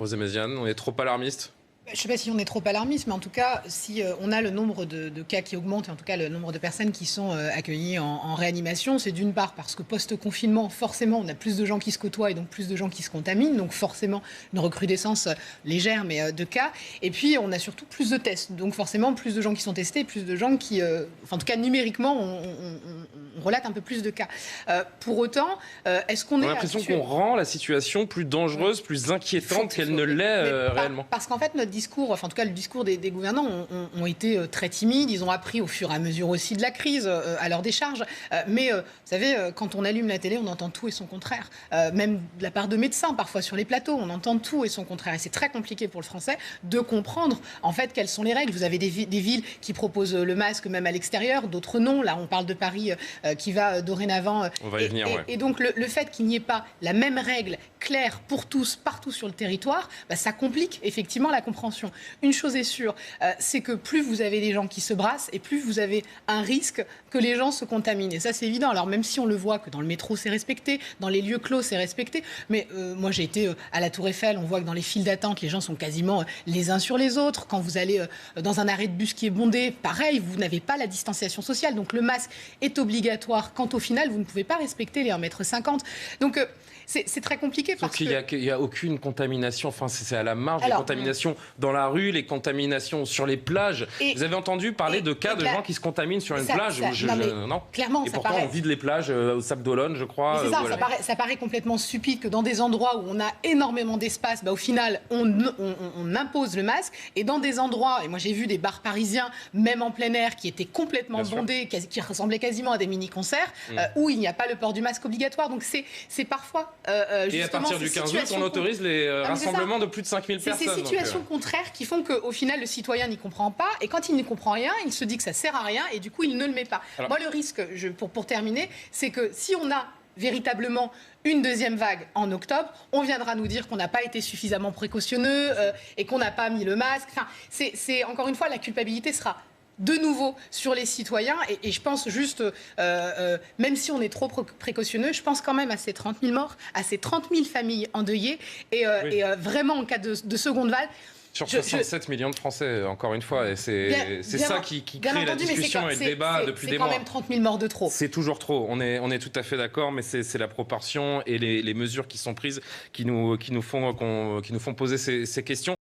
Rosée Méziane, on est trop alarmiste? Je ne sais pas si on est trop alarmiste, mais en tout cas, si on a le nombre de cas qui augmente, et en tout cas le nombre de personnes qui sont accueillies en réanimation, c'est d'une part parce que post-confinement, forcément, on a plus de gens qui se côtoient et donc plus de gens qui se contaminent, donc forcément une recrudescence légère, mais de cas. Et puis, on a surtout plus de tests, donc forcément plus de gens qui sont testés, plus de gens qui, enfin, en tout cas numériquement, on relate un peu plus de cas. Pour autant, est-ce qu'on On a l'impression qu'on rend la situation plus dangereuse, plus inquiétante qu'elle ne l'est réellement. Parce qu'en fait, notre discours, enfin en tout cas le discours des gouvernants ont été très timides. Ils ont appris au fur et à mesure aussi de la crise à leur décharge. Mais vous savez, quand on allume la télé, on entend tout et son contraire. Même de la part de médecins, parfois sur les plateaux, on entend tout et son contraire. Et c'est très compliqué pour le Français de comprendre en fait quelles sont les règles. Vous avez des villes qui proposent le masque même à l'extérieur, d'autres non. Là, on parle de Paris qui va dorénavant. On va y venir, ouais. Et donc le fait qu'il n'y ait pas la même règle claire pour tous, partout sur le territoire, ça complique effectivement la compréhension. Une chose est sûre, c'est que plus vous avez des gens qui se brassent et plus vous avez un risque que les gens se contaminent. Et ça, c'est évident. Alors même si on le voit que dans le métro, c'est respecté, dans les lieux clos, c'est respecté, mais moi, j'ai été à la Tour Eiffel, on voit que dans les files d'attente, les gens sont quasiment les uns sur les autres. Quand vous allez dans un arrêt de bus qui est bondé, pareil, vous n'avez pas la distanciation sociale. Donc le masque est obligatoire quand au final, vous ne pouvez pas respecter les 1,50 m. Donc c'est très compliqué. Sauf qu'il n'y a aucune contamination, enfin c'est à la marge des contaminations dans la rue, les contaminations sur les plages. Vous avez entendu parler de cas de gens qui se contaminent sur une plage? Non. Clairement, et pourtant, on vide les plages au Sable d'Olonne, je crois. C'est ça, ça paraît complètement stupide que dans des endroits où on a énormément d'espace, au final, on impose le masque. Et dans des endroits, et moi j'ai vu des bars parisiens, même en plein air, qui étaient complètement bondés, qui ressemblaient quasiment à des mini-concerts, où il n'y a pas le port du masque obligatoire. Donc c'est parfois... et à partir du 15 août, on autorise les rassemblements de plus de 5000 personnes. C'est ces situations contraires qui font qu'au final, le citoyen n'y comprend pas. Et quand il n'y comprend rien, il se dit que ça sert à rien et du coup, il ne le met pas. Alors, moi, le risque, pour terminer, c'est que si on a véritablement une deuxième vague en octobre, on viendra nous dire qu'on n'a pas été suffisamment précautionneux et qu'on n'a pas mis le masque. Enfin, c'est encore une fois, la culpabilité sera de nouveau sur les citoyens et je pense juste, même si on est trop précautionneux, je pense quand même à ces 30 000 morts, à ces 30 000 familles endeuillées et vraiment en cas de seconde vague. Sur 67 millions de Français, encore une fois, et c'est ça qui crée la discussion et le débat depuis des mois. C'est quand même 30 000 morts de trop. C'est toujours trop, on est tout à fait d'accord, mais c'est la proportion et les mesures qui sont prises qui nous font poser ces questions.